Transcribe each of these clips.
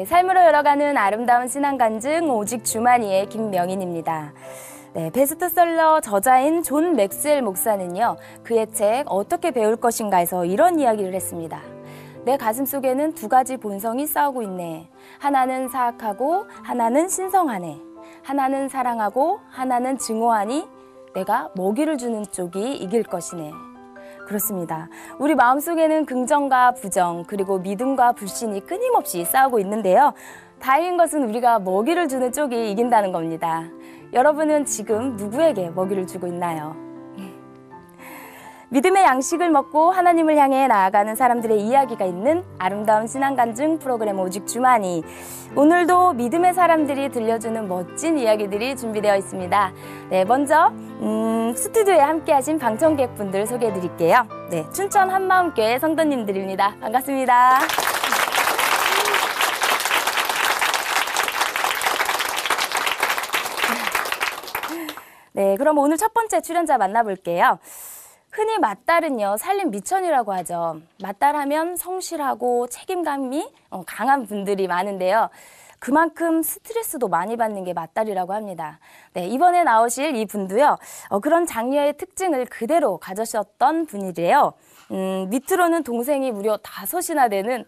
네, 삶으로 열어가는 아름다운 신앙 간증 오직 주만이의 김명인입니다. 네, 베스트셀러 저자인 존 맥스웰 목사는요, 그의 책 어떻게 배울 것인가에서 이런 이야기를 했습니다. 내 가슴 속에는 두 가지 본성이 싸우고 있네. 하나는 사악하고 하나는 신성하네. 하나는 사랑하고 하나는 증오하니 내가 먹이를 주는 쪽이 이길 것이네. 그렇습니다. 우리 마음속에는 긍정과 부정, 그리고 믿음과 불신이 끊임없이 싸우고 있는데요. 다행인 것은 우리가 먹이를 주는 쪽이 이긴다는 겁니다. 여러분은 지금 누구에게 먹이를 주고 있나요? 믿음의 양식을 먹고 하나님을 향해 나아가는 사람들의 이야기가 있는 아름다운 신앙 간증 프로그램 오직 주만이, 오늘도 믿음의 사람들이 들려주는 멋진 이야기들이 준비되어 있습니다. 네, 먼저 스튜디오에 함께하신 방청객분들 소개해드릴게요. 네, 춘천 한마음교회 성도님들입니다. 반갑습니다. 네, 그럼 오늘 첫 번째 출연자 만나볼게요. 흔히 맏딸은요, 살림 미천이라고 하죠. 맏딸하면 성실하고 책임감이 강한 분들이 많은데요. 그만큼 스트레스도 많이 받는 게 맏딸이라고 합니다. 네, 이번에 나오실 이 분도요, 그런 장녀의 특징을 그대로 가져셨던 분이래요. 밑으로는 동생이 무려 5이나 되는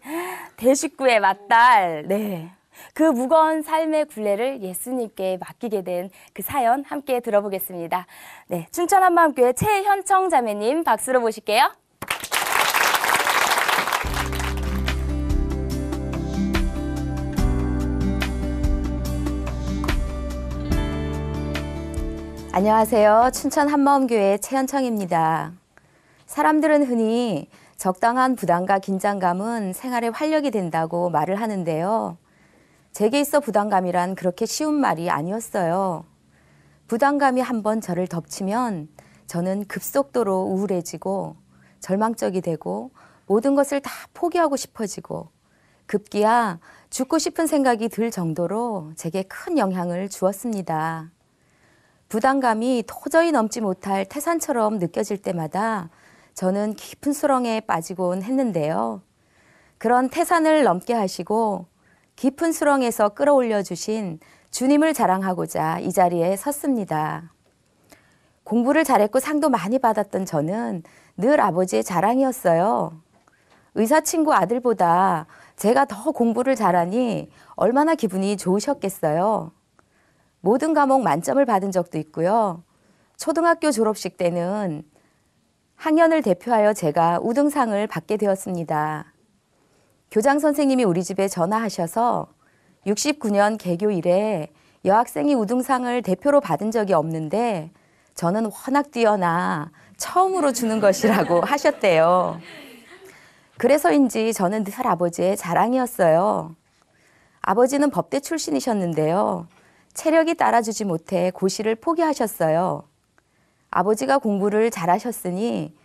대식구의 맏딸. 네. 그 무거운 삶의 굴레를 예수님께 맡기게 된 그 사연 함께 들어보겠습니다. 네, 춘천 한마음교회 최현청 자매님 박수로 모실게요. 안녕하세요. 춘천 한마음교회 최현청입니다. 사람들은 흔히 적당한 부담과 긴장감은 생활에 활력이 된다고 말을 하는데요. 제게 있어 부담감이란 그렇게 쉬운 말이 아니었어요. 부담감이 한번 저를 덮치면 저는 급속도로 우울해지고 절망적이 되고 모든 것을 다 포기하고 싶어지고 급기야 죽고 싶은 생각이 들 정도로 제게 큰 영향을 주었습니다. 부담감이 도저히 넘지 못할 태산처럼 느껴질 때마다 저는 깊은 수렁에 빠지곤 했는데요. 그런 태산을 넘게 하시고 깊은 수렁에서 끌어올려 주신 주님을 자랑하고자 이 자리에 섰습니다. 공부를 잘했고 상도 많이 받았던 저는 늘 아버지의 자랑이었어요. 의사 친구 아들보다 제가 더 공부를 잘하니 얼마나 기분이 좋으셨겠어요. 모든 과목 만점을 받은 적도 있고요. 초등학교 졸업식 때는 학년을 대표하여 제가 우등상을 받게 되었습니다. 교장 선생님이 우리 집에 전화하셔서 69년 개교 이래 여학생이 우등상을 대표로 받은 적이 없는데 저는 워낙 뛰어나 처음으로 주는 것이라고 하셨대요. 그래서인지 저는 늘 아버지의 자랑이었어요. 아버지는 법대 출신이셨는데요. 체력이 따라주지 못해 고시를 포기하셨어요. 아버지가 공부를 잘하셨으니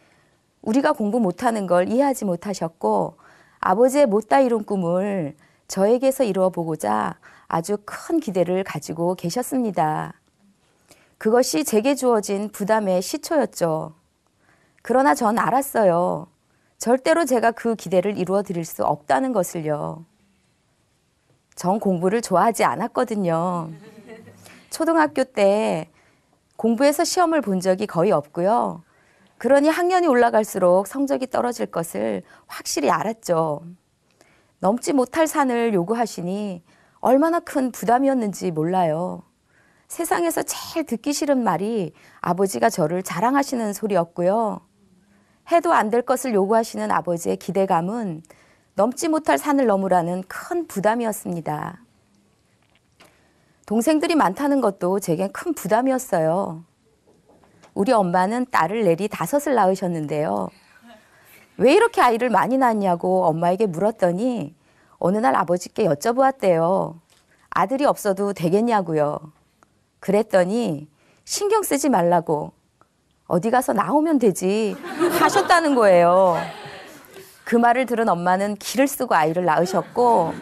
우리가 공부 못하는 걸 이해하지 못하셨고 아버지의 못다 이룬 꿈을 저에게서 이루어 보고자 아주 큰 기대를 가지고 계셨습니다. 그것이 제게 주어진 부담의 시초였죠. 그러나 전 알았어요. 절대로 제가 그 기대를 이루어 드릴 수 없다는 것을요. 전 공부를 좋아하지 않았거든요. 초등학교 때 공부해서 시험을 본 적이 거의 없고요. 그러니 학년이 올라갈수록 성적이 떨어질 것을 확실히 알았죠. 넘지 못할 산을 요구하시니 얼마나 큰 부담이었는지 몰라요. 세상에서 제일 듣기 싫은 말이 아버지가 저를 자랑하시는 소리였고요. 해도 안 될 것을 요구하시는 아버지의 기대감은 넘지 못할 산을 넘으라는 큰 부담이었습니다. 동생들이 많다는 것도 제겐 큰 부담이었어요. 우리 엄마는 딸을 내리 5을 낳으셨는데요. 왜 이렇게 아이를 많이 낳냐고 엄마에게 물었더니 어느 날 아버지께 여쭤보았대요. 아들이 없어도 되겠냐고요. 그랬더니 신경 쓰지 말라고 어디 가서 나오면 되지 하셨다는 거예요. 그 말을 들은 엄마는 기를 쓰고 아이를 낳으셨고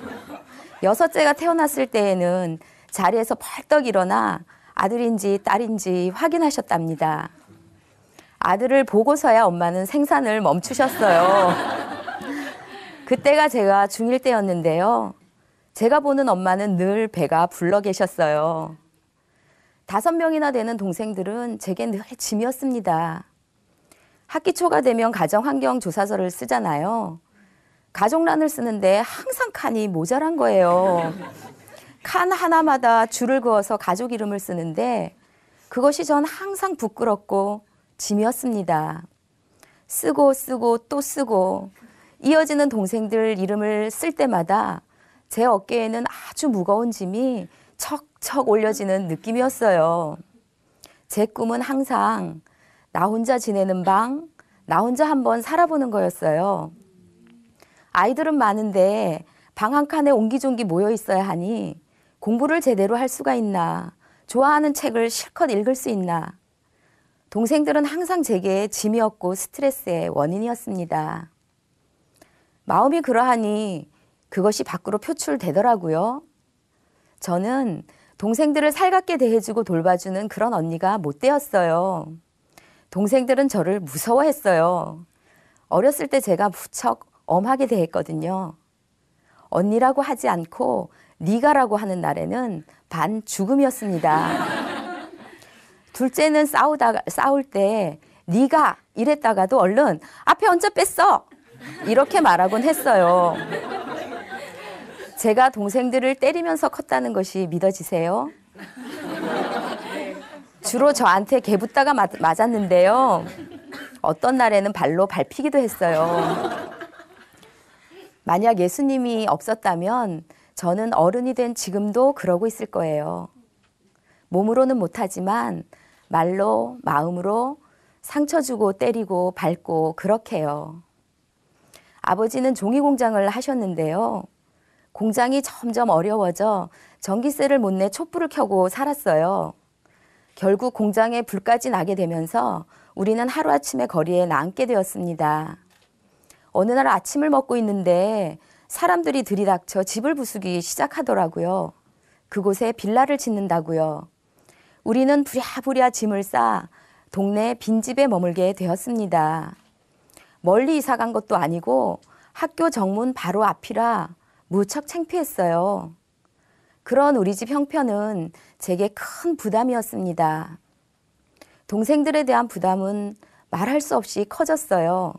6째가 태어났을 때에는 자리에서 벌떡 일어나 아들인지 딸인지 확인하셨답니다. 아들을 보고서야 엄마는 생산을 멈추셨어요. 그때가 제가 중1 때였는데요. 제가 보는 엄마는 늘 배가 불러 계셨어요. 5명이나 되는 동생들은 제게 늘 짐이었습니다. 학기 초가 되면 가정환경조사서를 쓰잖아요. 가족란을 쓰는데 항상 칸이 모자란 거예요. 칸 하나마다 줄을 그어서 가족 이름을 쓰는데 그것이 전 항상 부끄럽고 짐이었습니다. 쓰고 또 쓰고 이어지는 동생들 이름을 쓸 때마다 제 어깨에는 아주 무거운 짐이 척척 올려지는 느낌이었어요. 제 꿈은 항상 나 혼자 지내는 방, 나 혼자 한번 살아보는 거였어요. 아이들은 많은데 방 한 칸에 옹기종기 모여 있어야 하니 공부를 제대로 할 수가 있나, 좋아하는 책을 실컷 읽을 수 있나. 동생들은 항상 제게 짐이었고 스트레스의 원인이었습니다. 마음이 그러하니 그것이 밖으로 표출되더라고요. 저는 동생들을 살갑게 대해주고 돌봐주는 그런 언니가 못 되었어요. 동생들은 저를 무서워했어요. 어렸을 때 제가 무척 엄하게 대했거든요. 언니라고 하지 않고 네가라고 하는 날에는 반 죽음이었습니다. 둘째는 싸울 때 네가 이랬다가도 얼른 앞에 얹어 뺐어 이렇게 말하곤 했어요. 제가 동생들을 때리면서 컸다는 것이 믿어지세요? 주로 저한테 개붙다가 맞았는데요. 어떤 날에는 발로 밟히기도 했어요. 만약 예수님이 없었다면 저는 어른이 된 지금도 그러고 있을 거예요. 몸으로는 못하지만 말로, 마음으로 상처 주고 때리고 밟고 그렇게요. 아버지는 종이 공장을 하셨는데요. 공장이 점점 어려워져 전기세를 못 내 촛불을 켜고 살았어요. 결국 공장에 불까지 나게 되면서 우리는 하루아침에 거리에 나앉게 되었습니다. 어느 날 아침을 먹고 있는데 사람들이 들이닥쳐 집을 부수기 시작하더라고요. 그곳에 빌라를 짓는다고요. 우리는 부랴부랴 짐을 싸 동네 빈집에 머물게 되었습니다. 멀리 이사 간 것도 아니고 학교 정문 바로 앞이라 무척 창피했어요. 그런 우리 집 형편은 제게 큰 부담이었습니다. 동생들에 대한 부담은 말할 수 없이 커졌어요.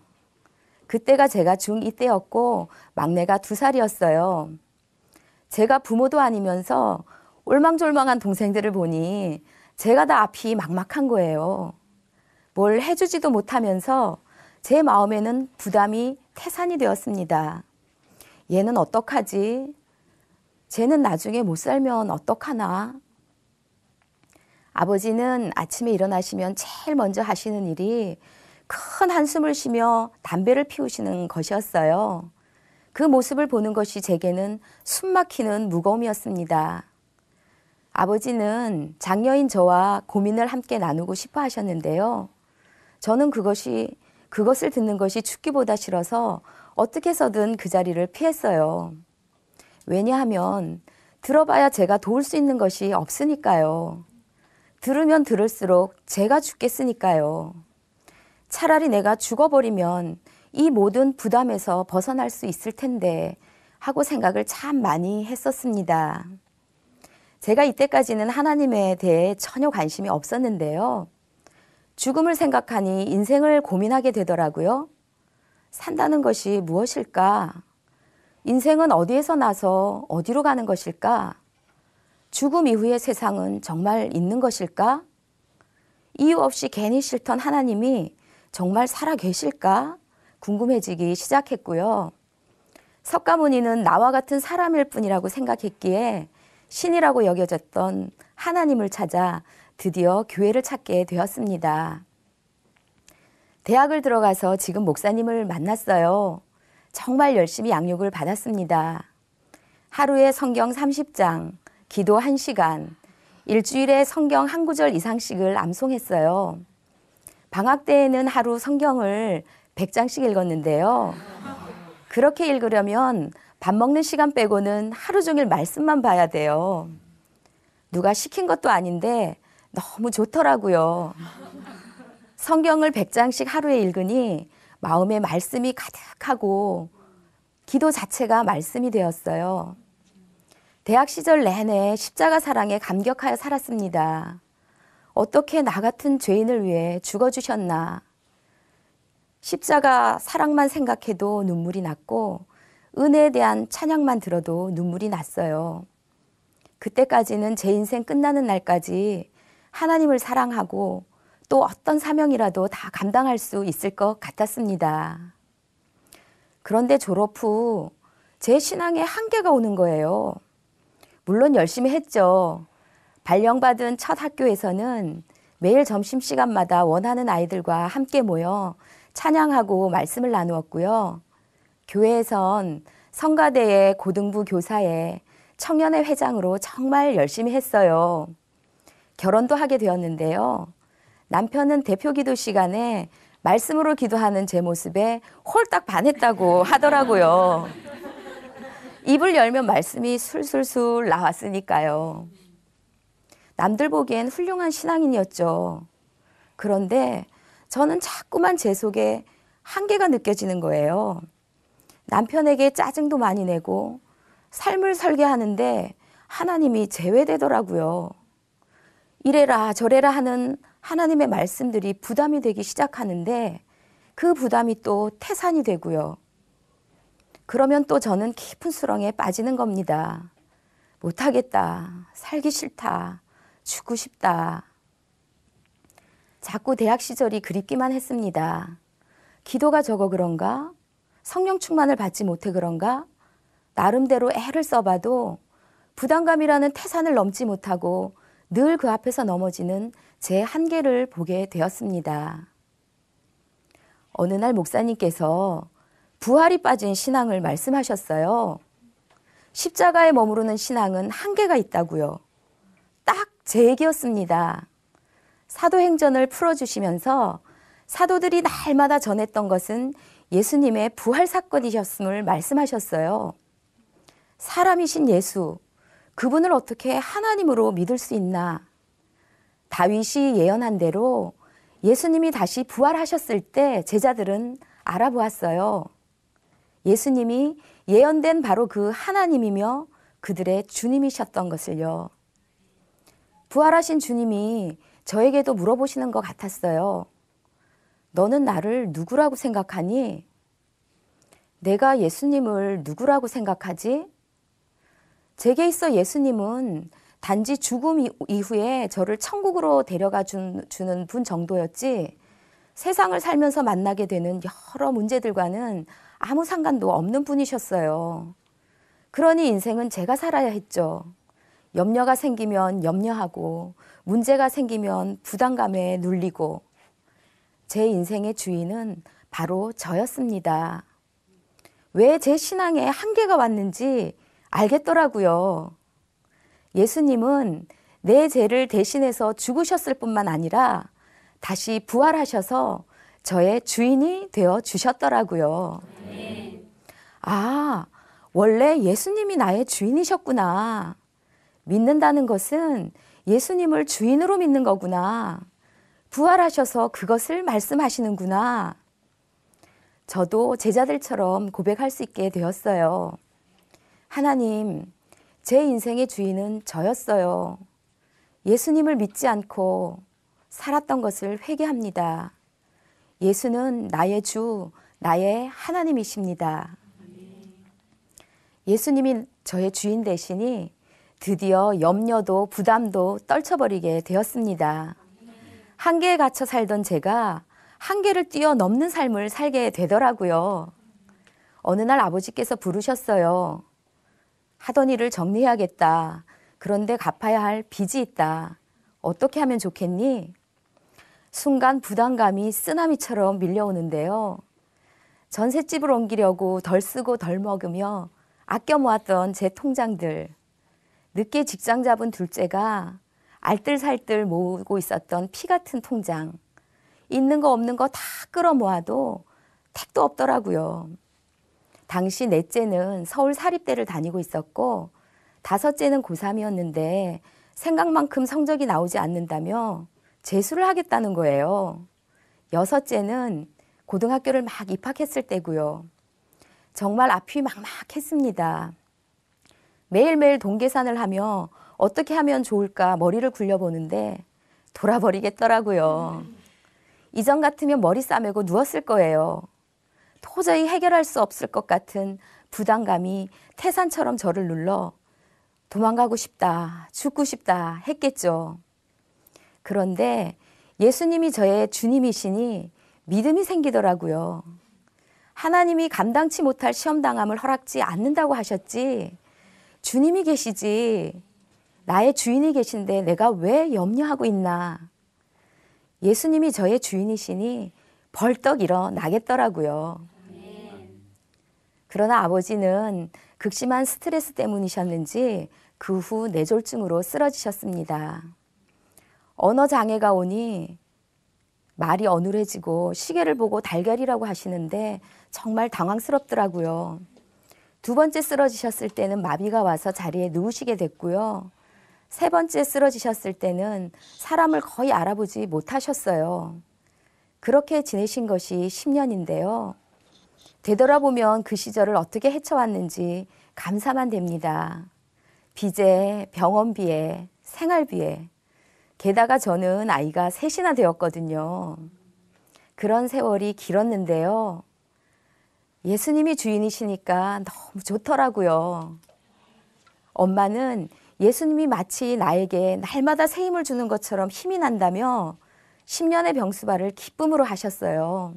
그때가 제가 중2 때였고 막내가 2살이었어요. 제가 부모도 아니면서 올망졸망한 동생들을 보니 제가 다 앞이 막막한 거예요. 뭘 해주지도 못하면서 제 마음에는 부담이 태산이 되었습니다. 얘는 어떡하지? 쟤는 나중에 못 살면 어떡하나? 아버지는 아침에 일어나시면 제일 먼저 하시는 일이 큰 한숨을 쉬며 담배를 피우시는 것이었어요. 그 모습을 보는 것이 제게는 숨막히는 무거움이었습니다. 아버지는 장녀인 저와 고민을 함께 나누고 싶어 하셨는데요. 저는 그것을 듣는 것이 죽기보다 싫어서 어떻게 해서든 그 자리를 피했어요. 왜냐하면 들어봐야 제가 도울 수 있는 것이 없으니까요. 들으면 들을수록 제가 죽겠으니까요. 차라리 내가 죽어버리면 이 모든 부담에서 벗어날 수 있을 텐데 하고 생각을 참 많이 했었습니다. 제가 이때까지는 하나님에 대해 전혀 관심이 없었는데요. 죽음을 생각하니 인생을 고민하게 되더라고요. 산다는 것이 무엇일까? 인생은 어디에서 나서 어디로 가는 것일까? 죽음 이후의 세상은 정말 있는 것일까? 이유 없이 괜히 싫던 하나님이 정말 살아 계실까? 궁금해지기 시작했고요. 석가모니는 나와 같은 사람일 뿐이라고 생각했기에 신이라고 여겨졌던 하나님을 찾아 드디어 교회를 찾게 되었습니다. 대학을 들어가서 지금 목사님을 만났어요. 정말 열심히 양육을 받았습니다. 하루에 성경 30장, 기도 1시간, 일주일에 성경 한 구절 이상씩을 암송했어요. 방학 때에는 하루 성경을 100장씩 읽었는데요. 그렇게 읽으려면 밥 먹는 시간 빼고는 하루 종일 말씀만 봐야 돼요. 누가 시킨 것도 아닌데 너무 좋더라고요. 성경을 100장씩 하루에 읽으니 마음에 말씀이 가득하고 기도 자체가 말씀이 되었어요. 대학 시절 내내 십자가 사랑에 감격하여 살았습니다. 어떻게 나 같은 죄인을 위해 죽어주셨나. 십자가 사랑만 생각해도 눈물이 났고 은혜에 대한 찬양만 들어도 눈물이 났어요. 그때까지는 제 인생 끝나는 날까지 하나님을 사랑하고 또 어떤 사명이라도 다 감당할 수 있을 것 같았습니다. 그런데 졸업 후 제 신앙에 한계가 오는 거예요. 물론 열심히 했죠. 발령받은 첫 학교에서는 매일 점심시간마다 원하는 아이들과 함께 모여 찬양하고 말씀을 나누었고요. 교회에선 성가대의 고등부 교사에 청년회 회장으로 정말 열심히 했어요. 결혼도 하게 되었는데요. 남편은 대표 기도 시간에 말씀으로 기도하는 제 모습에 홀딱 반했다고 하더라고요. 입을 열면 말씀이 술술술 나왔으니까요. 남들 보기엔 훌륭한 신앙인이었죠. 그런데 저는 자꾸만 제 속에 한계가 느껴지는 거예요. 남편에게 짜증도 많이 내고 삶을 설계하는데 하나님이 제외되더라고요. 이래라 저래라 하는 하나님의 말씀들이 부담이 되기 시작하는데 그 부담이 또 태산이 되고요. 그러면 또 저는 깊은 수렁에 빠지는 겁니다. 못하겠다, 살기 싫다, 죽고 싶다. 자꾸 대학 시절이 그립기만 했습니다. 기도가 적어 그런가? 성령 충만을 받지 못해 그런가? 나름대로 애를 써봐도 부담감이라는 태산을 넘지 못하고 늘 그 앞에서 넘어지는 제 한계를 보게 되었습니다. 어느 날 목사님께서 부활이 빠진 신앙을 말씀하셨어요. 십자가에 머무르는 신앙은 한계가 있다고요. 딱 제 얘기였습니다. 사도행전을 풀어주시면서 사도들이 날마다 전했던 것은 예수님의 부활 사건이셨음을 말씀하셨어요. 사람이신 예수, 그분을 어떻게 하나님으로 믿을 수 있나? 다윗이 예언한 대로 예수님이 다시 부활하셨을 때 제자들은 알아보았어요. 예수님이 예언된 바로 그 하나님이며 그들의 주님이셨던 것을요. 부활하신 주님이 저에게도 물어보시는 것 같았어요. 너는 나를 누구라고 생각하니? 내가 예수님을 누구라고 생각하지? 제게 있어 예수님은 단지 죽음 이후에 저를 천국으로 데려가 주는 분 정도였지 세상을 살면서 만나게 되는 여러 문제들과는 아무 상관도 없는 분이셨어요. 그러니 인생은 제가 살아야 했죠. 염려가 생기면 염려하고 문제가 생기면 부담감에 눌리고 제 인생의 주인은 바로 저였습니다. 왜 제 신앙에 한계가 왔는지 알겠더라고요. 예수님은 내 죄를 대신해서 죽으셨을 뿐만 아니라 다시 부활하셔서 저의 주인이 되어 주셨더라고요. 아, 원래 예수님이 나의 주인이셨구나. 믿는다는 것은 예수님을 주인으로 믿는 거구나. 부활하셔서 그것을 말씀하시는구나. 저도 제자들처럼 고백할 수 있게 되었어요. 하나님, 제 인생의 주인은 저였어요. 예수님을 믿지 않고 살았던 것을 회개합니다. 예수는 나의 주, 나의 하나님이십니다. 예수님이 저의 주인 되시니 드디어 염려도 부담도 떨쳐버리게 되었습니다. 한계에 갇혀 살던 제가 한계를 뛰어넘는 삶을 살게 되더라고요. 어느 날 아버지께서 부르셨어요. 하던 일을 정리해야겠다. 그런데 갚아야 할 빚이 있다. 어떻게 하면 좋겠니? 순간 부담감이 쓰나미처럼 밀려오는데요. 전셋집을 옮기려고 덜 쓰고 덜 먹으며 아껴 모았던 제 통장들. 늦게 직장 잡은 둘째가 알뜰살뜰 모으고 있었던 피 같은 통장. 있는 거 없는 거 다 끌어모아도 택도 없더라고요. 당시 넷째는 서울 사립대를 다니고 있었고 다섯째는 고3이었는데 생각만큼 성적이 나오지 않는다며 재수를 하겠다는 거예요. 여섯째는 고등학교를 막 입학했을 때고요. 정말 앞이 막막했습니다. 매일매일 동계산을 하며 어떻게 하면 좋을까 머리를 굴려보는데 돌아버리겠더라고요. 이전 같으면 머리 싸매고 누웠을 거예요. 도저히 해결할 수 없을 것 같은 부담감이 태산처럼 저를 눌러 도망가고 싶다, 죽고 싶다 했겠죠. 그런데 예수님이 저의 주님이시니 믿음이 생기더라고요. 하나님이 감당치 못할 시험당함을 허락지 않는다고 하셨지, 주님이 계시지, 나의 주인이 계신데 내가 왜 염려하고 있나. 예수님이 저의 주인이시니 벌떡 일어나겠더라고요. 그러나 아버지는 극심한 스트레스 때문이셨는지 그 후 뇌졸중으로 쓰러지셨습니다. 언어 장애가 오니 말이 어눌해지고 시계를 보고 달걀이라고 하시는데 정말 당황스럽더라고요. 두 번째 쓰러지셨을 때는 마비가 와서 자리에 누우시게 됐고요. 세 번째 쓰러지셨을 때는 사람을 거의 알아보지 못하셨어요. 그렇게 지내신 것이 10년인데요. 되돌아보면 그 시절을 어떻게 헤쳐왔는지 감사만 됩니다. 빚에, 병원비에, 생활비에, 게다가 저는 아이가 셋이나 되었거든요. 그런 세월이 길었는데요. 예수님이 주인이시니까 너무 좋더라고요. 엄마는 예수님이 마치 나에게 날마다 새 힘을 주는 것처럼 힘이 난다며 10년의 병수발을 기쁨으로 하셨어요.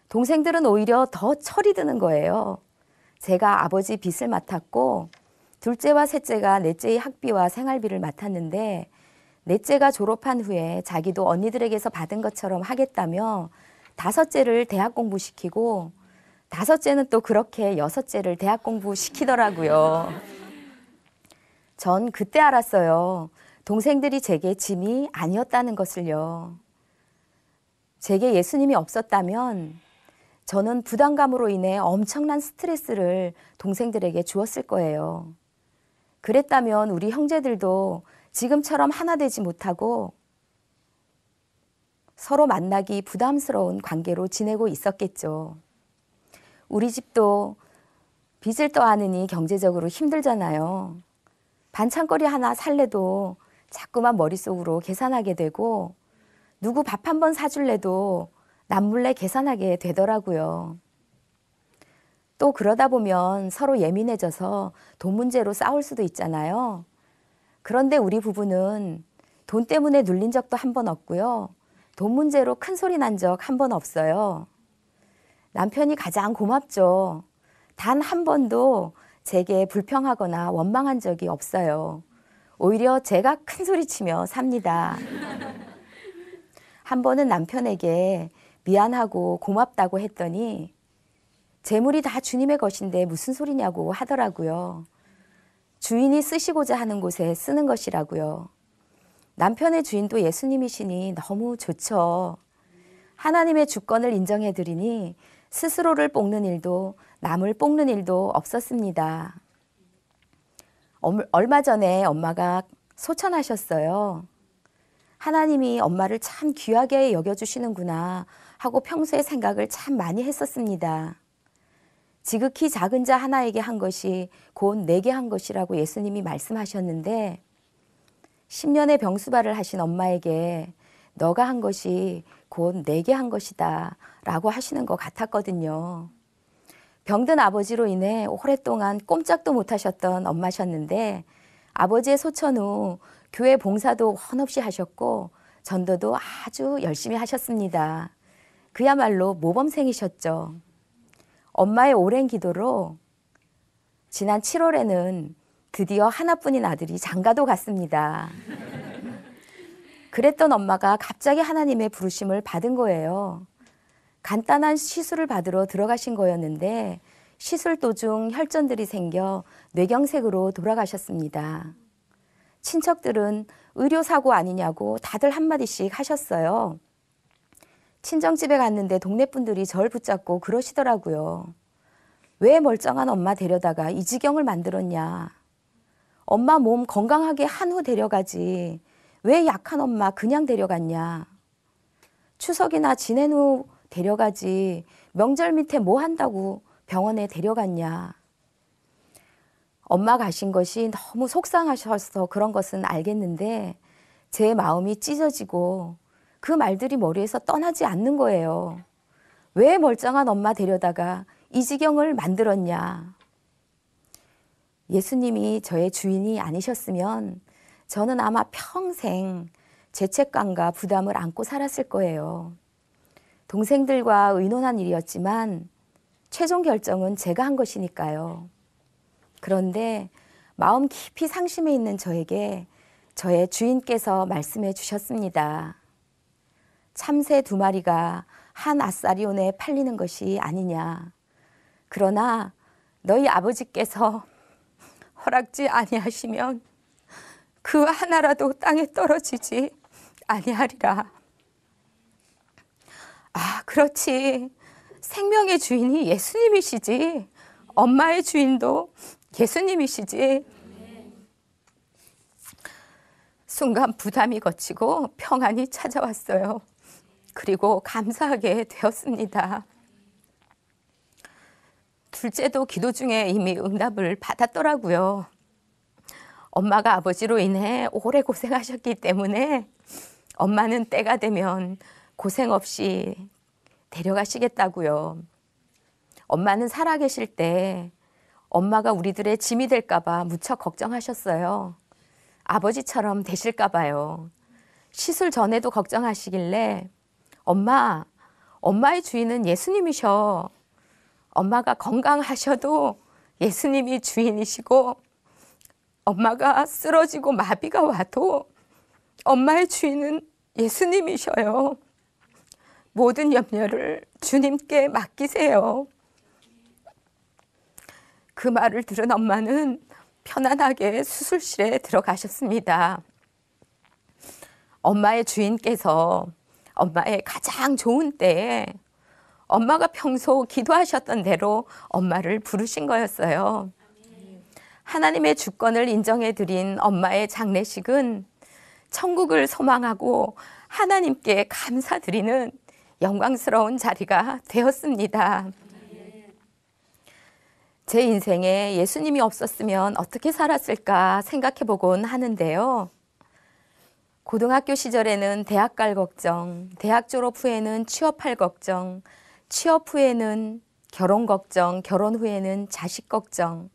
동생들은 오히려 더 철이 드는 거예요. 제가 아버지 빚을 맡았고 둘째와 셋째가 넷째의 학비와 생활비를 맡았는데 넷째가 졸업한 후에 자기도 언니들에게서 받은 것처럼 하겠다며 다섯째를 대학 공부시키고 다섯째는 또 그렇게 여섯째를 대학 공부시키더라고요. 전 그때 알았어요. 동생들이 제게 짐이 아니었다는 것을요. 제게 예수님이 없었다면 저는 부담감으로 인해 엄청난 스트레스를 동생들에게 주었을 거예요. 그랬다면 우리 형제들도 지금처럼 하나 되지 못하고 서로 만나기 부담스러운 관계로 지내고 있었겠죠. 우리 집도 빚을 떠안으니 경제적으로 힘들잖아요. 반찬거리 하나 살래도 자꾸만 머릿속으로 계산하게 되고 누구 밥 한 번 사줄래도 남몰래 계산하게 되더라고요. 또 그러다 보면 서로 예민해져서 돈 문제로 싸울 수도 있잖아요. 그런데 우리 부부는 돈 때문에 눌린 적도 한 번 없고요. 돈 문제로 큰 소리 난 적 한 번 없어요. 남편이 가장 고맙죠. 단 한 번도 제게 불평하거나 원망한 적이 없어요. 오히려 제가 큰 소리 치며 삽니다. 한 번은 남편에게 미안하고 고맙다고 했더니 재물이 다 주님의 것인데 무슨 소리냐고 하더라고요. 주인이 쓰시고자 하는 곳에 쓰는 것이라고요. 남편의 주인도 예수님이시니 너무 좋죠. 하나님의 주권을 인정해드리니 스스로를 뽑는 일도 남을 뽑는 일도 없었습니다. 얼마 전에 엄마가 소천하셨어요. 하나님이 엄마를 참 귀하게 여겨주시는구나 하고 평소에 생각을 참 많이 했었습니다. 지극히 작은 자 하나에게 한 것이 곧 내게 한 것이라고 예수님이 말씀하셨는데 10년의 병수발을 하신 엄마에게 너가 한 것이 곧 내게 한 것이다 라고 하시는 것 같았거든요. 병든 아버지로 인해 오랫동안 꼼짝도 못하셨던 엄마셨는데 아버지의 소천 후 교회 봉사도 한없이 하셨고 전도도 아주 열심히 하셨습니다. 그야말로 모범생이셨죠. 엄마의 오랜 기도로 지난 7월에는 드디어 하나뿐인 아들이 장가도 갔습니다. 그랬던 엄마가 갑자기 하나님의 부르심을 받은 거예요. 간단한 시술을 받으러 들어가신 거였는데 시술 도중 혈전들이 생겨 뇌경색으로 돌아가셨습니다. 친척들은 의료사고 아니냐고 다들 한마디씩 하셨어요. 친정집에 갔는데 동네 분들이 절 붙잡고 그러시더라고요. 왜 멀쩡한 엄마 데려다가 이 지경을 만들었냐. 엄마 몸 건강하게 한 후 데려가지. 왜 약한 엄마 그냥 데려갔냐. 추석이나 지낸 후 데려가지. 명절 밑에 뭐 한다고 병원에 데려갔냐. 엄마 가신 것이 너무 속상하셔서 그런 것은 알겠는데 제 마음이 찢어지고 그 말들이 머리에서 떠나지 않는 거예요. 왜 멀쩡한 엄마 데려다가 이 지경을 만들었냐. 예수님이 저의 주인이 아니셨으면 저는 아마 평생 죄책감과 부담을 안고 살았을 거예요. 동생들과 의논한 일이었지만 최종 결정은 제가 한 것이니까요. 그런데 마음 깊이 상심해 있는 저에게 저의 주인께서 말씀해 주셨습니다. 참새 2마리가 한 아사리온에 팔리는 것이 아니냐. 그러나 너희 아버지께서 허락지 아니하시면 그 하나라도 땅에 떨어지지 아니하리라. 아, 그렇지. 생명의 주인이 예수님이시지. 엄마의 주인도 예수님이시지. 순간 부담이 걷히고 평안이 찾아왔어요. 그리고 감사하게 되었습니다. 둘째도 기도 중에 이미 응답을 받았더라고요. 엄마가 아버지로 인해 오래 고생하셨기 때문에 엄마는 때가 되면 고생 없이 데려가시겠다고요. 엄마는 살아계실 때 엄마가 우리들의 짐이 될까 봐 무척 걱정하셨어요. 아버지처럼 되실까 봐요. 시술 전에도 걱정하시길래 엄마의 주인은 예수님이셔. 엄마가 건강하셔도 예수님이 주인이시고 엄마가 쓰러지고 마비가 와도 엄마의 주인은 예수님이셔요. 모든 염려를 주님께 맡기세요. 그 말을 들은 엄마는 편안하게 수술실에 들어가셨습니다. 엄마의 주인께서 엄마의 가장 좋은 때에 엄마가 평소 기도하셨던 대로 엄마를 부르신 거였어요. 하나님의 주권을 인정해 드린 엄마의 장례식은 천국을 소망하고 하나님께 감사드리는 영광스러운 자리가 되었습니다. 제 인생에 예수님이 없었으면 어떻게 살았을까 생각해 보곤 하는데요. 고등학교 시절에는 대학 갈 걱정, 대학 졸업 후에는 취업할 걱정, 취업 후에는 결혼 걱정, 결혼 후에는 자식 걱정.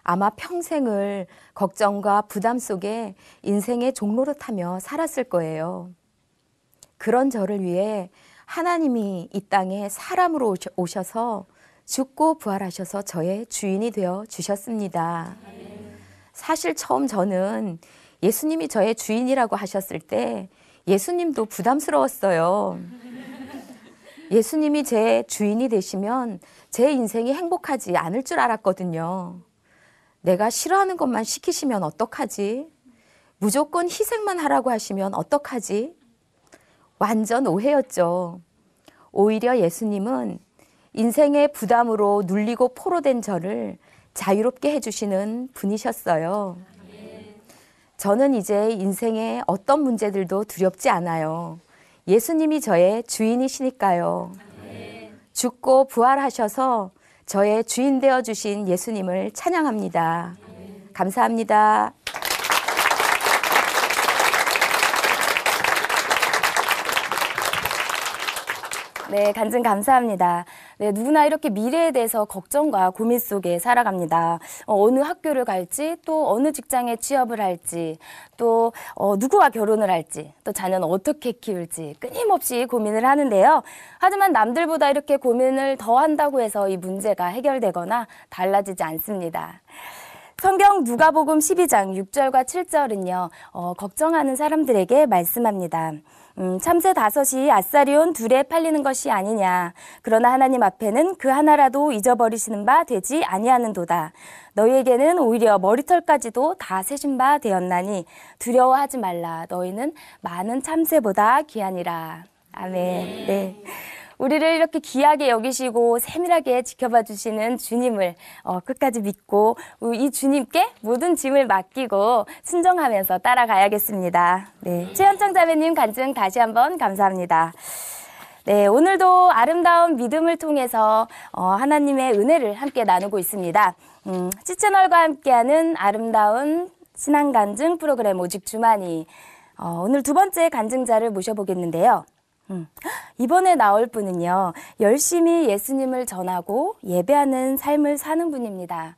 아마 평생을 걱정과 부담 속에 인생의 종노릇하며 살았을 거예요. 그런 저를 위해 하나님이 이 땅에 사람으로 오셔서 죽고 부활하셔서 저의 주인이 되어 주셨습니다. 사실 처음 저는 예수님이 저의 주인이라고 하셨을 때 예수님도 부담스러웠어요. 예수님이 제 주인이 되시면 제 인생이 행복하지 않을 줄 알았거든요. 내가 싫어하는 것만 시키시면 어떡하지? 무조건 희생만 하라고 하시면 어떡하지? 완전 오해였죠. 오히려 예수님은 인생의 부담으로 눌리고 포로된 저를 자유롭게 해주시는 분이셨어요. 저는 이제 인생의 어떤 문제들도 두렵지 않아요. 예수님이 저의 주인이시니까요. 죽고 부활하셔서 저의 주인 되어주신 예수님을 찬양합니다. 감사합니다. 네, 간증 감사합니다. 네, 누구나 이렇게 미래에 대해서 걱정과 고민 속에 살아갑니다. 어느 학교를 갈지, 또 어느 직장에 취업을 할지, 또 누구와 결혼을 할지, 또 자녀는 어떻게 키울지 끊임없이 고민을 하는데요. 하지만 남들보다 이렇게 고민을 더 한다고 해서 이 문제가 해결되거나 달라지지 않습니다. 성경 누가복음 12장 6절과 7절은요, 걱정하는 사람들에게 말씀합니다. 참새 5이 아사리온 2에 팔리는 것이 아니냐. 그러나 하나님 앞에는 그 하나라도 잊어버리시는 바 되지 아니하는도다. 너희에게는 오히려 머리털까지도 다 세신 바 되었나니 두려워하지 말라. 너희는 많은 참새보다 귀하니라. 아멘. 네. 우리를 이렇게 귀하게 여기시고 세밀하게 지켜봐 주시는 주님을 끝까지 믿고 이 주님께 모든 짐을 맡기고 순종하면서 따라가야겠습니다. 네, 최현정 자매님 간증 다시 한번 감사합니다. 네, 오늘도 아름다운 믿음을 통해서 하나님의 은혜를 함께 나누고 있습니다. C채널과 함께하는 아름다운 신앙 간증 프로그램 오직 주만이 오늘 두 번째 간증자를 모셔보겠는데요. 이번에 나올 분은요, 열심히 예수님을 전하고 예배하는 삶을 사는 분입니다.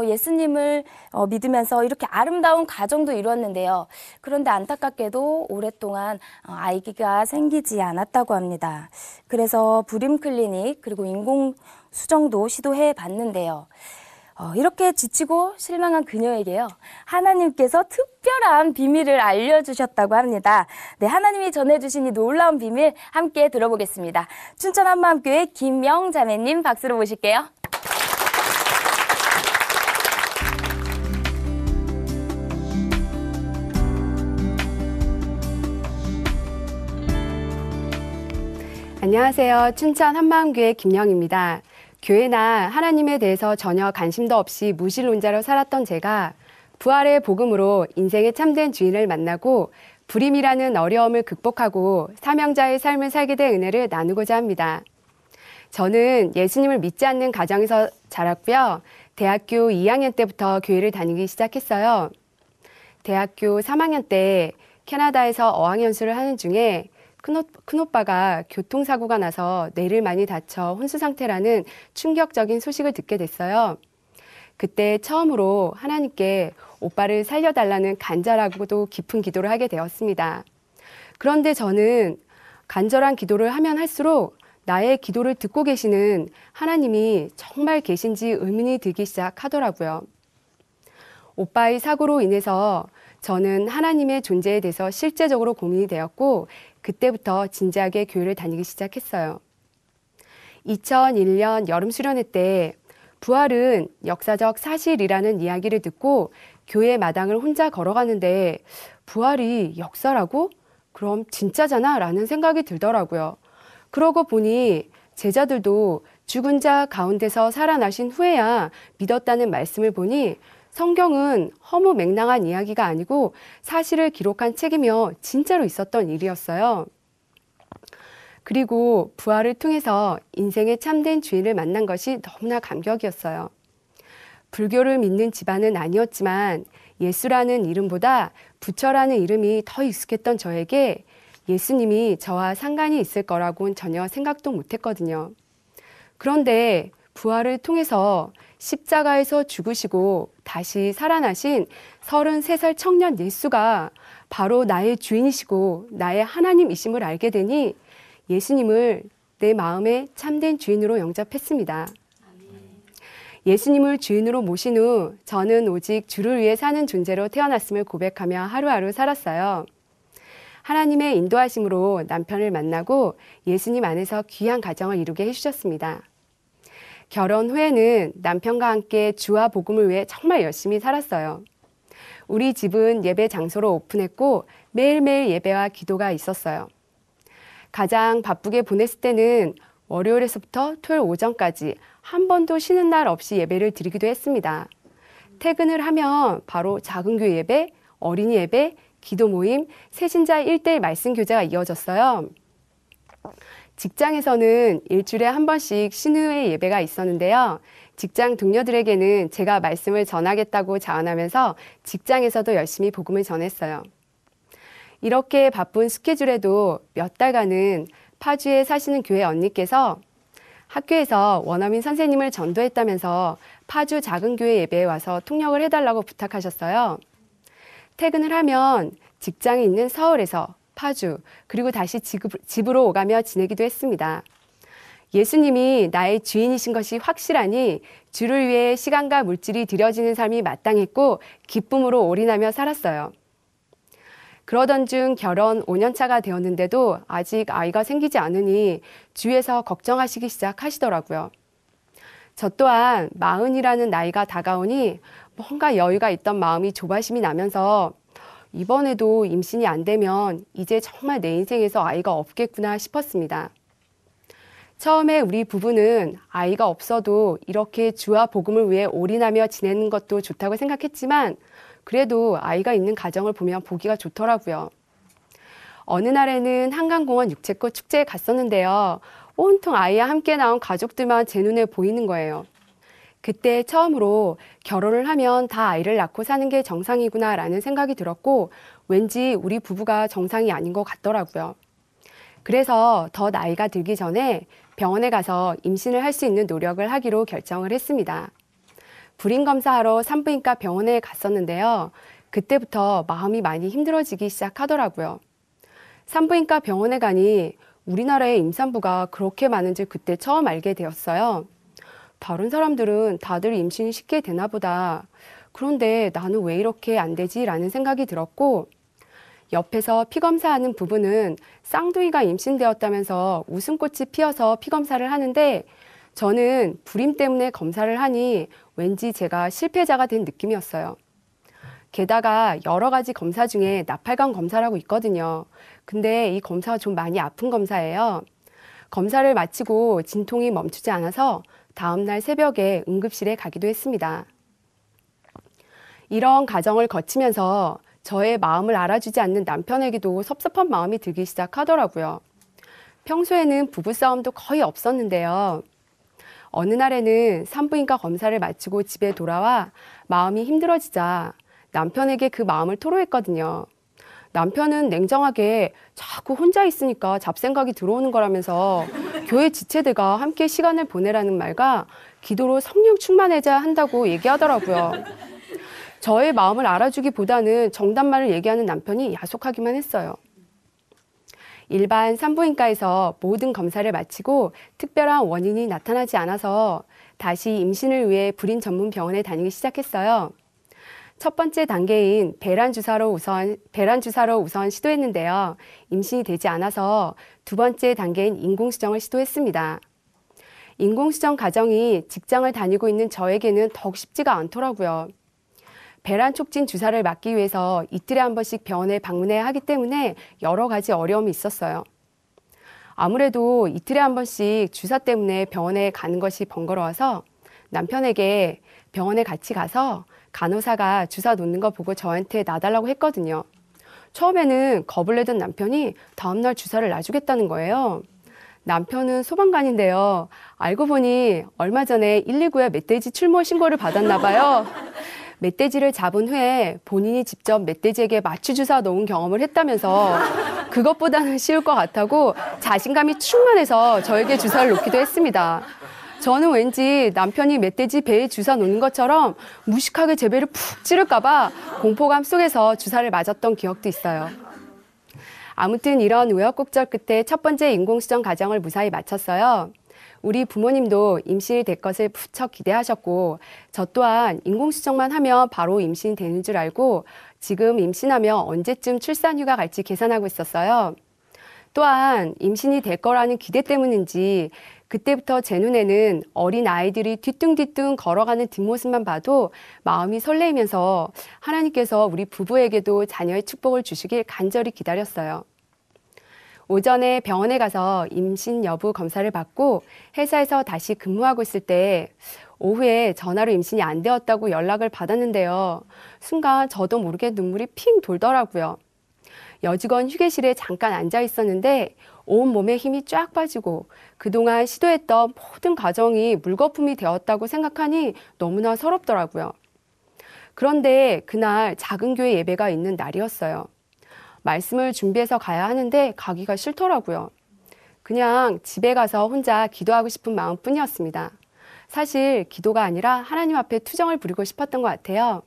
예수님을 믿으면서 이렇게 아름다운 가정도 이루었는데요. 그런데 안타깝게도 오랫동안 아기가 생기지 않았다고 합니다. 그래서 불임 클리닉 그리고 인공 수정도 시도해 봤는데요. 이렇게 지치고 실망한 그녀에게요, 하나님께서 특별한 비밀을 알려주셨다고 합니다. 네, 하나님이 전해주신 이 놀라운 비밀 함께 들어보겠습니다. 춘천 한마음교회 김명 자매님 박수로 모실게요. 안녕하세요. 춘천 한마음교회 김영입니다. 교회나 하나님에 대해서 전혀 관심도 없이 무신론자로 살았던 제가 부활의 복음으로 인생의 참된 주인을 만나고 불임이라는 어려움을 극복하고 사명자의 삶을 살게 된 은혜를 나누고자 합니다. 저는 예수님을 믿지 않는 가정에서 자랐고요. 대학교 2학년 때부터 교회를 다니기 시작했어요. 대학교 3학년 때 캐나다에서 어학연수를 하는 중에 큰오빠가 교통사고가 나서 뇌를 많이 다쳐 혼수 상태라는 충격적인 소식을 듣게 됐어요. 그때 처음으로 하나님께 오빠를 살려달라는 간절하고도 깊은 기도를 하게 되었습니다. 그런데 저는 간절한 기도를 하면 할수록 나의 기도를 듣고 계시는 하나님이 정말 계신지 의문이 들기 시작하더라고요. 오빠의 사고로 인해서 저는 하나님의 존재에 대해서 실제적으로 고민이 되었고, 그때부터 진지하게 교회를 다니기 시작했어요. 2001년 여름 수련회 때 부활은 역사적 사실이라는 이야기를 듣고 교회 마당을 혼자 걸어가는데 부활이 역사라고? 그럼 진짜잖아? 라는 생각이 들더라고요. 그러고 보니 제자들도 죽은 자 가운데서 살아나신 후에야 믿었다는 말씀을 보니 성경은 허무맹랑한 이야기가 아니고 사실을 기록한 책이며 진짜로 있었던 일이었어요. 그리고 부활을 통해서 인생의 참된 주인을 만난 것이 너무나 감격이었어요. 불교를 믿는 집안은 아니었지만 예수라는 이름보다 부처라는 이름이 더 익숙했던 저에게 예수님이 저와 상관이 있을 거라고는 전혀 생각도 못했거든요. 그런데 부활을 통해서 십자가에서 죽으시고 다시 살아나신 33살 청년 예수가 바로 나의 주인이시고 나의 하나님이심을 알게 되니 예수님을 내 마음의 참된 주인으로 영접했습니다. 예수님을 주인으로 모신 후 저는 오직 주를 위해 사는 존재로 태어났음을 고백하며 하루하루 살았어요. 하나님의 인도하심으로 남편을 만나고 예수님 안에서 귀한 가정을 이루게 해주셨습니다. 결혼 후에는 남편과 함께 주와 복음을 위해 정말 열심히 살았어요. 우리 집은 예배 장소로 오픈했고 매일매일 예배와 기도가 있었어요. 가장 바쁘게 보냈을 때는 월요일에서부터 토요일 오전까지 한 번도 쉬는 날 없이 예배를 드리기도 했습니다. 퇴근을 하면 바로 작은 교회 예배, 어린이 예배, 기도 모임, 새신자 1대1 말씀 교제가 이어졌어요. 직장에서는 일주일에 한 번씩 신우회 예배가 있었는데요. 직장 동료들에게는 제가 말씀을 전하겠다고 자언하면서 직장에서도 열심히 복음을 전했어요. 이렇게 바쁜 스케줄에도 몇 달간은 파주에 사시는 교회 언니께서 학교에서 원어민 선생님을 전도했다면서 파주 작은 교회 예배에 와서 통역을 해달라고 부탁하셨어요. 퇴근을 하면 직장이 있는 서울에서 파주, 그리고 다시 집으로 오가며 지내기도 했습니다. 예수님이 나의 주인이신 것이 확실하니 주를 위해 시간과 물질이 들여지는 삶이 마땅했고 기쁨으로 올인하며 살았어요. 그러던 중 결혼 5년차가 되었는데도 아직 아이가 생기지 않으니 주위에서 걱정하시기 시작하시더라고요. 저 또한 40이라는 나이가 다가오니 뭔가 여유가 있던 마음이 조바심이 나면서 이번에도 임신이 안 되면 이제 정말 내 인생에서 아이가 없겠구나 싶었습니다. 처음에 우리 부부는 아이가 없어도 이렇게 주와 복음을 위해 올인하며 지내는 것도 좋다고 생각했지만 그래도 아이가 있는 가정을 보면 보기가 좋더라고요. 어느 날에는 한강공원 육체꽃 축제에 갔었는데요. 온통 아이와 함께 나온 가족들만 제 눈에 보이는 거예요. 그때 처음으로 결혼을 하면 다 아이를 낳고 사는 게 정상이구나라는 생각이 들었고 왠지 우리 부부가 정상이 아닌 것 같더라고요. 그래서 더 나이가 들기 전에 병원에 가서 임신을 할 수 있는 노력을 하기로 결정을 했습니다. 불임 검사하러 산부인과 병원에 갔었는데요. 그때부터 마음이 많이 힘들어지기 시작하더라고요. 산부인과 병원에 가니 우리나라의 임산부가 그렇게 많은지 그때 처음 알게 되었어요. 다른 사람들은 다들 임신이 쉽게 되나 보다. 그런데 나는 왜 이렇게 안 되지? 라는 생각이 들었고 옆에서 피검사하는 부부는 쌍둥이가 임신되었다면서 웃음꽃이 피어서 피검사를 하는데 저는 불임 때문에 검사를 하니 왠지 제가 실패자가 된 느낌이었어요. 게다가 여러 가지 검사 중에 나팔관 검사라고 있거든요. 근데 이 검사가 좀 많이 아픈 검사예요. 검사를 마치고 진통이 멈추지 않아서 다음날 새벽에 응급실에 가기도 했습니다. 이런 과정을 거치면서 저의 마음을 알아주지 않는 남편에게도 섭섭한 마음이 들기 시작하더라고요. 평소에는 부부싸움도 거의 없었는데요. 어느 날에는 산부인과 검사를 마치고 집에 돌아와 마음이 힘들어지자 남편에게 그 마음을 토로했거든요. 남편은 냉정하게 자꾸 혼자 있으니까 잡생각이 들어오는 거라면서 교회 지체들과 함께 시간을 보내라는 말과 기도로 성령 충만해져야 한다고 얘기하더라고요. 저의 마음을 알아주기보다는 정답만을 얘기하는 남편이 야속하기만 했어요. 일반 산부인과에서 모든 검사를 마치고 특별한 원인이 나타나지 않아서 다시 임신을 위해 불임 전문 병원에 다니기 시작했어요. 첫 번째 단계인 배란 주사로 우선 시도했는데요. 임신이 되지 않아서 두 번째 단계인 인공수정을 시도했습니다. 인공수정 과정이 직장을 다니고 있는 저에게는 더욱 쉽지가 않더라고요. 배란 촉진 주사를 맞기 위해서 이틀에 한 번씩 병원에 방문해야 하기 때문에 여러 가지 어려움이 있었어요. 아무래도 이틀에 한 번씩 주사 때문에 병원에 가는 것이 번거로워서 남편에게 병원에 같이 가서 간호사가 주사 놓는 거 보고 저한테 놔달라고 했거든요. 처음에는 겁을 내던 남편이 다음날 주사를 놔주겠다는 거예요. 남편은 소방관인데요. 알고 보니 얼마 전에 119에 멧돼지 출몰 신고를 받았나 봐요. 멧돼지를 잡은 후에 본인이 직접 멧돼지에게 마취 주사 놓은 경험을 했다면서 그것보다는 쉬울 것 같다고 자신감이 충만해서 저에게 주사를 놓기도 했습니다. 저는 왠지 남편이 멧돼지 배에 주사 놓는 것처럼 무식하게 제 배를 푹 찌를까 봐 공포감 속에서 주사를 맞았던 기억도 있어요. 아무튼 이런 우여곡절 끝에 첫 번째 인공수정 과정을 무사히 마쳤어요. 우리 부모님도 임신이 될 것을 무척 기대하셨고 저 또한 인공수정만 하면 바로 임신이 되는 줄 알고 지금 임신하면 언제쯤 출산휴가 갈지 계산하고 있었어요. 또한 임신이 될 거라는 기대 때문인지 그때부터 제 눈에는 어린 아이들이 뒤뚱뒤뚱 걸어가는 뒷모습만 봐도 마음이 설레이면서 하나님께서 우리 부부에게도 자녀의 축복을 주시길 간절히 기다렸어요. 오전에 병원에 가서 임신 여부 검사를 받고 회사에서 다시 근무하고 있을 때 오후에 전화로 임신이 안 되었다고 연락을 받았는데요. 순간 저도 모르게 눈물이 핑 돌더라고요. 여직원 휴게실에 잠깐 앉아 있었는데 온몸에 힘이 쫙 빠지고 그동안 시도했던 모든 과정이 물거품이 되었다고 생각하니 너무나 서럽더라고요. 그런데 그날 작은 교회 예배가 있는 날이었어요. 말씀을 준비해서 가야 하는데 가기가 싫더라고요. 그냥 집에 가서 혼자 기도하고 싶은 마음뿐이었습니다. 사실 기도가 아니라 하나님 앞에 투정을 부리고 싶었던 것 같아요.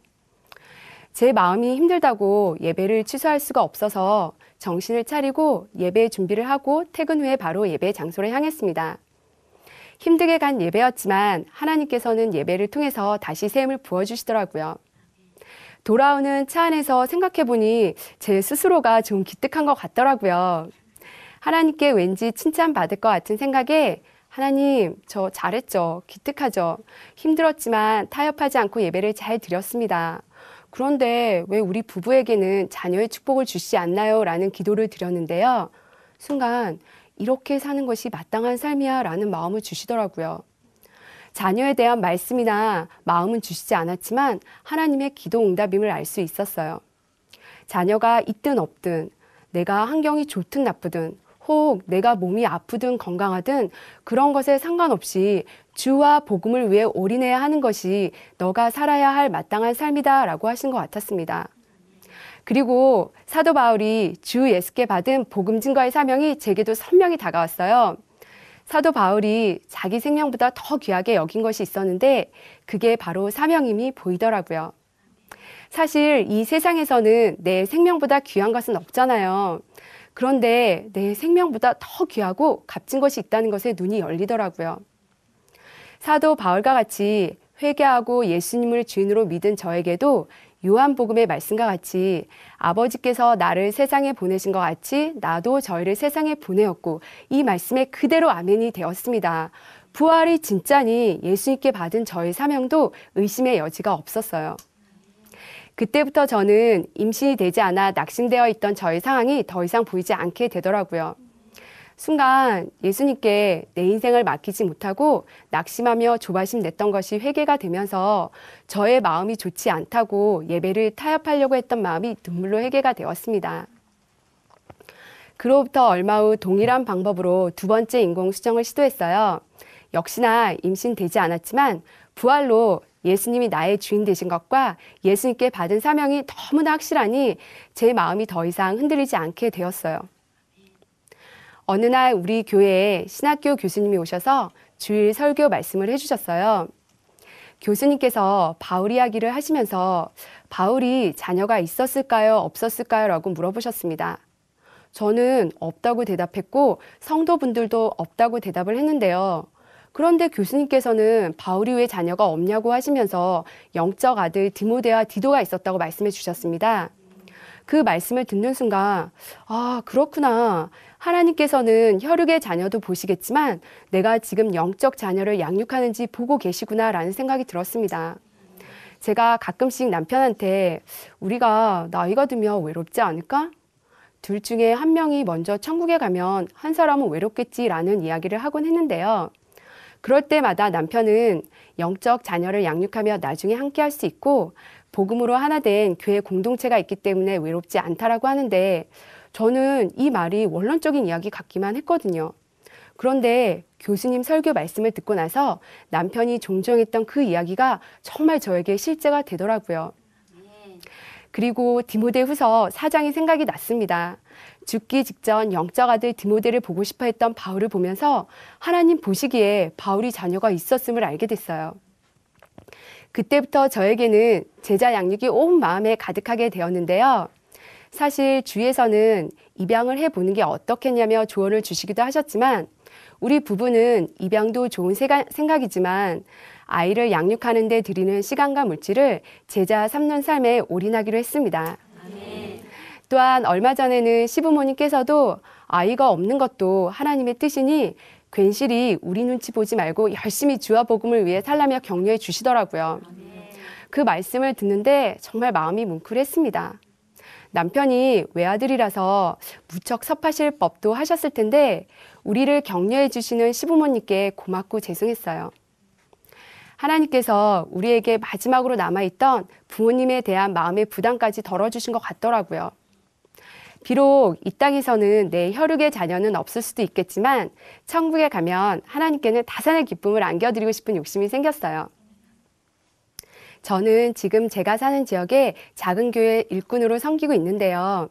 제 마음이 힘들다고 예배를 취소할 수가 없어서 정신을 차리고 예배 준비를 하고 퇴근 후에 바로 예배 장소를 향했습니다. 힘들게 간 예배였지만 하나님께서는 예배를 통해서 다시 새 힘을 부어주시더라고요. 돌아오는 차 안에서 생각해보니 제 스스로가 좀 기특한 것 같더라고요. 하나님께 왠지 칭찬받을 것 같은 생각에 하나님, 저 잘했죠. 기특하죠. 힘들었지만 타협하지 않고 예배를 잘 드렸습니다. 그런데 왜 우리 부부에게는 자녀의 축복을 주시지 않나요? 라는 기도를 드렸는데요. 순간 이렇게 사는 것이 마땅한 삶이야 라는 마음을 주시더라고요. 자녀에 대한 말씀이나 마음은 주시지 않았지만 하나님의 기도 응답임을 알 수 있었어요. 자녀가 있든 없든 내가 환경이 좋든 나쁘든 혹 내가 몸이 아프든 건강하든 그런 것에 상관없이 주와 복음을 위해 올인해야 하는 것이 너가 살아야 할 마땅한 삶이다 라고 하신 것 같았습니다. 그리고 사도 바울이 주 예수께 받은 복음 증거의 사명이 제게도 선명히 다가왔어요. 사도 바울이 자기 생명보다 더 귀하게 여긴 것이 있었는데 그게 바로 사명임이 보이더라고요. 사실 이 세상에서는 내 생명보다 귀한 것은 없잖아요. 그런데 내 생명보다 더 귀하고 값진 것이 있다는 것에 눈이 열리더라고요. 사도 바울과 같이 회개하고 예수님을 주인으로 믿은 저에게도 요한복음의 말씀과 같이 아버지께서 나를 세상에 보내신 것 같이 나도 저희를 세상에 보내었고 이 말씀에 그대로 아멘이 되었습니다. 부활이 진짜니 예수님께 받은 저의 사명도 의심의 여지가 없었어요. 그때부터 저는 임신이 되지 않아 낙심되어 있던 저의 상황이 더 이상 보이지 않게 되더라고요. 순간 예수님께 내 인생을 맡기지 못하고 낙심하며 조바심 냈던 것이 회개가 되면서 저의 마음이 좋지 않다고 예배를 타협하려고 했던 마음이 눈물로 회개가 되었습니다. 그로부터 얼마 후 동일한 방법으로 두 번째 인공수정을 시도했어요. 역시나 임신되지 않았지만 부활로 예수님이 나의 주인 되신 것과 예수님께 받은 사명이 너무나 확실하니 제 마음이 더 이상 흔들리지 않게 되었어요. 어느 날 우리 교회에 신학교 교수님이 오셔서 주일 설교 말씀을 해주셨어요. 교수님께서 바울 이야기를 하시면서 바울이 자녀가 있었을까요? 없었을까요? 라고 물어보셨습니다. 저는 없다고 대답했고 성도분들도 없다고 대답을 했는데요. 그런데 교수님께서는 바울이 왜 자녀가 없냐고 하시면서 영적 아들 디모데와 디도가 있었다고 말씀해 주셨습니다. 그 말씀을 듣는 순간 아, 그렇구나. 하나님께서는 혈육의 자녀도 보시겠지만 내가 지금 영적 자녀를 양육하는지 보고 계시구나라는 생각이 들었습니다. 제가 가끔씩 남편한테 우리가 나이가 들면 외롭지 않을까? 둘 중에 한 명이 먼저 천국에 가면 한 사람은 외롭겠지라는 이야기를 하곤 했는데요. 그럴 때마다 남편은 영적 자녀를 양육하며 나중에 함께 할 수 있고 복음으로 하나 된 교회 공동체가 있기 때문에 외롭지 않다라고 하는데 저는 이 말이 원론적인 이야기 같기만 했거든요. 그런데 교수님 설교 말씀을 듣고 나서 남편이 종종 했던 그 이야기가 정말 저에게 실제가 되더라고요. 그리고 디모데후서 4장이 생각이 났습니다. 죽기 직전 영적 아들 디모데를 보고 싶어 했던 바울을 보면서 하나님 보시기에 바울이 자녀가 있었음을 알게 됐어요. 그때부터 저에게는 제자 양육이 온 마음에 가득하게 되었는데요. 사실 주위에서는 입양을 해보는 게 어떻겠냐며 조언을 주시기도 하셨지만 우리 부부는 입양도 좋은 생각이지만 아이를 양육하는 데 들이는 시간과 물질을 제자 3년 삶에 올인하기로 했습니다. 아멘. 또한 얼마 전에는 시부모님께서도 아이가 없는 것도 하나님의 뜻이니 괜시리 우리 눈치 보지 말고 열심히 주와 복음을 위해 살라며 격려해 주시더라고요. 그 말씀을 듣는데 정말 마음이 뭉클했습니다. 남편이 외아들이라서 무척 섭하실 법도 하셨을 텐데 우리를 격려해 주시는 시부모님께 고맙고 죄송했어요. 하나님께서 우리에게 마지막으로 남아있던 부모님에 대한 마음의 부담까지 덜어주신 것 같더라고요. 비록 이 땅에서는 내 혈육의 자녀는 없을 수도 있겠지만 천국에 가면 하나님께는 다산의 기쁨을 안겨드리고 싶은 욕심이 생겼어요. 저는 지금 제가 사는 지역에 작은 교회 일꾼으로 섬기고 있는데요.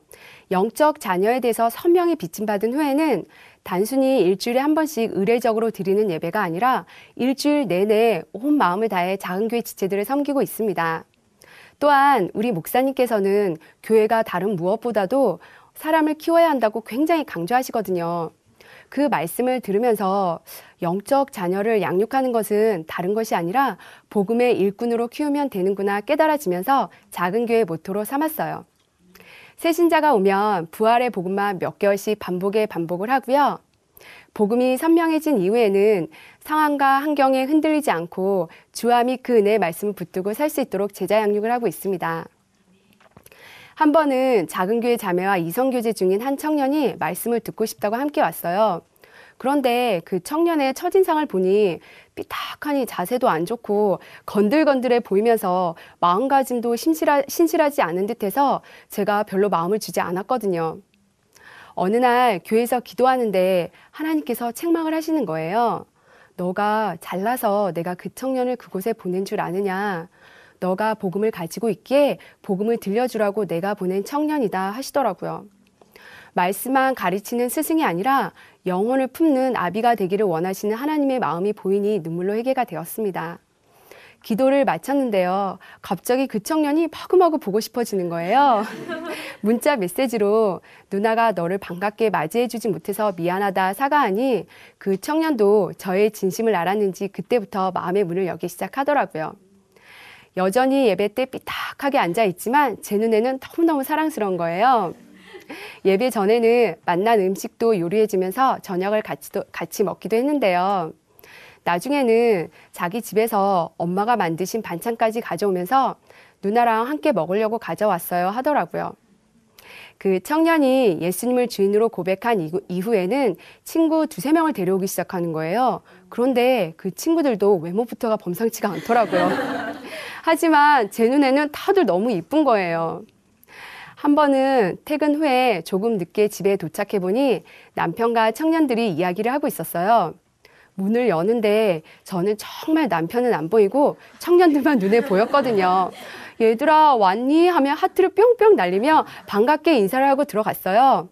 영적 자녀에 대해서 선명히 비침받은 후에는 단순히 일주일에 한 번씩 의례적으로 드리는 예배가 아니라 일주일 내내 온 마음을 다해 작은 교회 지체들을 섬기고 있습니다. 또한 우리 목사님께서는 교회가 다른 무엇보다도 사람을 키워야 한다고 굉장히 강조하시거든요. 그 말씀을 들으면서 영적 자녀를 양육하는 것은 다른 것이 아니라 복음의 일꾼으로 키우면 되는구나 깨달아지면서 작은 교회 모토로 삼았어요. 새신자가 오면 부활의 복음만 몇 개월씩 반복을 하고요. 복음이 선명해진 이후에는 상황과 환경에 흔들리지 않고 주와 및 그 은혜의 말씀을 붙들고 살 수 있도록 제자 양육을 하고 있습니다. 한 번은 작은 교회 자매와 이성교제 중인 한 청년이 말씀을 듣고 싶다고 함께 왔어요. 그런데 그 청년의 첫인상을 보니 삐딱하니 자세도 안 좋고 건들건들해 보이면서 마음가짐도 신실하지 않은 듯해서 제가 별로 마음을 주지 않았거든요. 어느 날 교회에서 기도하는데 하나님께서 책망을 하시는 거예요. 너가 잘나서 내가 그 청년을 그곳에 보낸 줄 아느냐? 너가 복음을 가지고 있기에 복음을 들려주라고 내가 보낸 청년이다 하시더라고요. 말씀만 가르치는 스승이 아니라 영혼을 품는 아비가 되기를 원하시는 하나님의 마음이 보이니 눈물로 회개가 되었습니다. 기도를 마쳤는데요. 갑자기 그 청년이 마구마구 보고 싶어지는 거예요. 문자 메시지로 누나가 너를 반갑게 맞이해주지 못해서 미안하다 사과하니 그 청년도 저의 진심을 알았는지 그때부터 마음의 문을 열기 시작하더라고요. 여전히 예배 때 삐딱하게 앉아있지만 제 눈에는 너무너무 사랑스러운 거예요. 예배 전에는 맛난 음식도 요리해주면서 저녁을 같이 먹기도 했는데요. 나중에는 자기 집에서 엄마가 만드신 반찬까지 가져오면서 누나랑 함께 먹으려고 가져왔어요 하더라고요. 그 청년이 예수님을 주인으로 고백한 이후에는 친구 두세 명을 데려오기 시작하는 거예요. 그런데 그 친구들도 외모부터가 범상치가 않더라고요. 하지만 제 눈에는 다들 너무 이쁜 거예요. 한 번은 퇴근 후에 조금 늦게 집에 도착해 보니 남편과 청년들이 이야기를 하고 있었어요. 문을 여는데 저는 정말 남편은 안 보이고 청년들만 눈에 보였거든요. 얘들아 왔니? 하며 하트를 뿅뿅 날리며 반갑게 인사를 하고 들어갔어요.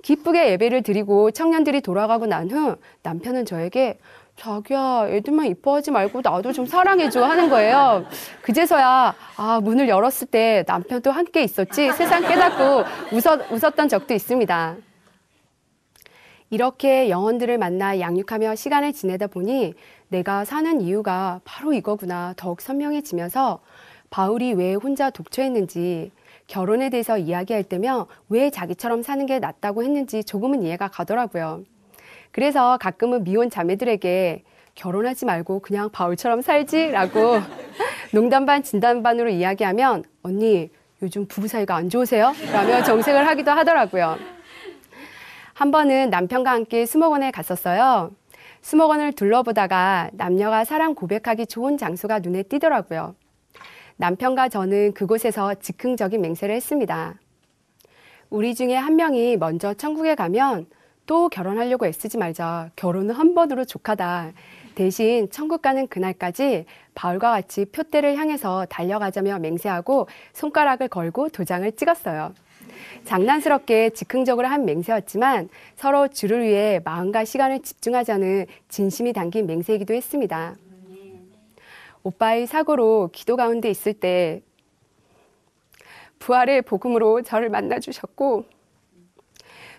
기쁘게 예배를 드리고 청년들이 돌아가고 난 후 남편은 저에게 자기야 애들만 이뻐하지 말고 나도 좀 사랑해줘 하는 거예요. 그제서야 문을 열었을 때 남편도 함께 있었지 세상 깨닫고 웃었던 적도 있습니다. 이렇게 영혼들을 만나 양육하며 시간을 지내다 보니 내가 사는 이유가 바로 이거구나 더욱 선명해지면서 바울이 왜 혼자 독초했는지 결혼에 대해서 이야기할 때면 왜 자기처럼 사는 게 낫다고 했는지 조금은 이해가 가더라고요. 그래서 가끔은 미혼 자매들에게 결혼하지 말고 그냥 바울처럼 살지라고 농담 반 진담 반으로 이야기하면 언니 요즘 부부 사이가 안 좋으세요? 라며 정색을 하기도 하더라고요. 한 번은 남편과 함께 수목원에 갔었어요. 수목원을 둘러보다가 남녀가 사랑 고백하기 좋은 장소가 눈에 띄더라고요. 남편과 저는 그곳에서 즉흥적인 맹세를 했습니다. 우리 중에 한 명이 먼저 천국에 가면 또 결혼하려고 애쓰지 말자. 결혼은 한 번으로 족하다. 대신 천국 가는 그날까지 바울과 같이 표대를 향해서 달려가자며 맹세하고 손가락을 걸고 도장을 찍었어요. 장난스럽게 즉흥적으로 한 맹세였지만 서로 주를 위해 마음과 시간을 집중하자는 진심이 담긴 맹세이기도 했습니다. 오빠의 사고로 기도 가운데 있을 때 부활의 복음으로 저를 만나주셨고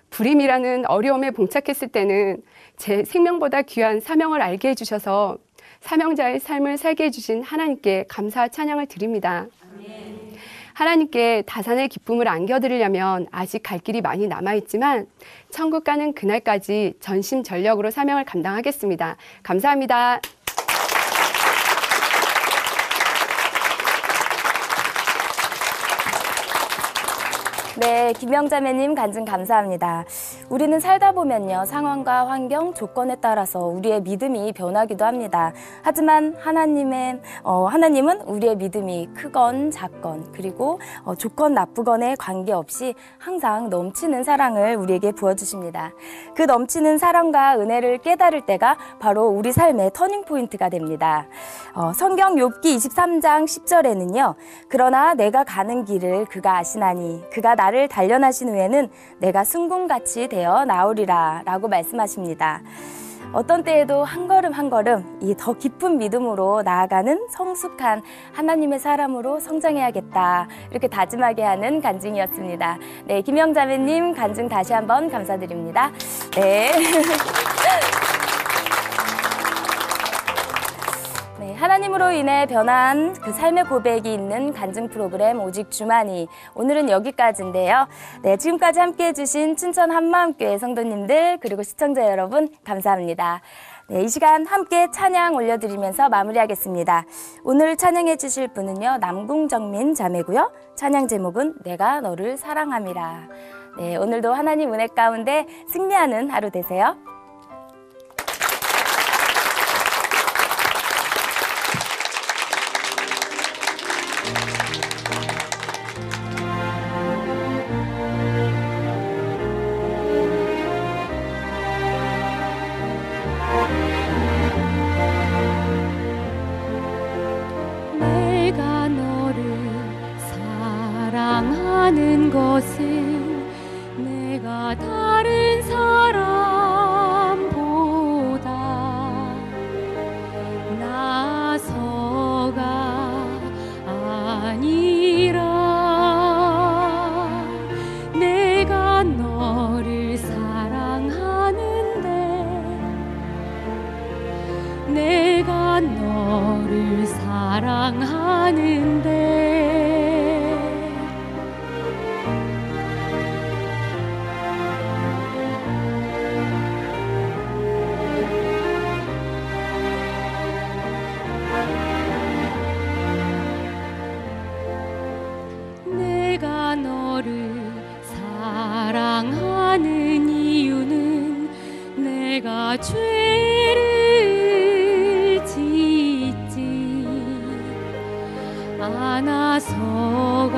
불임이라는 어려움에 봉착했을 때는 제 생명보다 귀한 사명을 알게 해주셔서 사명자의 삶을 살게 해주신 하나님께 감사 찬양을 드립니다. 하나님께 다산의 기쁨을 안겨드리려면 아직 갈 길이 많이 남아있지만 천국 가는 그날까지 전심전력으로 사명을 감당하겠습니다. 감사합니다. 네, 김영자매님 간증 감사합니다. 우리는 살다 보면요, 상황과 환경, 조건에 따라서 우리의 믿음이 변하기도 합니다. 하지만 하나님은 우리의 믿음이 크건 작건 그리고 조건 나쁘건에 관계없이 항상 넘치는 사랑을 우리에게 부어주십니다. 그 넘치는 사랑과 은혜를 깨달을 때가 바로 우리 삶의 터닝포인트가 됩니다. 성경 욥기 23장 10절에는요. 그러나 내가 가는 길을 그가 아시나니 그가 나를 단련하신 후에는 내가 승군같이 되어 나오리라 라고 말씀하십니다. 어떤 때에도 한 걸음 한 걸음 이 더 깊은 믿음으로 나아가는 성숙한 하나님의 사람으로 성장해야겠다 이렇게 다짐하게 하는 간증이었습니다. 네, 김영자매님 간증 다시 한번 감사드립니다. 네. 네, 하나님으로 인해 변한 그 삶의 고백이 있는 간증 프로그램 오직 주만이 오늘은 여기까지인데요. 네, 지금까지 함께해 주신 춘천 한마음교회 성도님들 그리고 시청자 여러분 감사합니다. 네, 이 시간 함께 찬양 올려드리면서 마무리하겠습니다. 오늘 찬양해 주실 분은요. 남궁정민 자매고요. 찬양 제목은 내가 너를 사랑함이라. 네, 오늘도 하나님 은혜 가운데 승리하는 하루 되세요. 것은 내가 다른 사람보다 나서가 아니라 내가 너를 사랑하는데 내가 너를 사랑하는데 내가 너를 사랑하는 이유는 내가 죄를 짓지 않아서가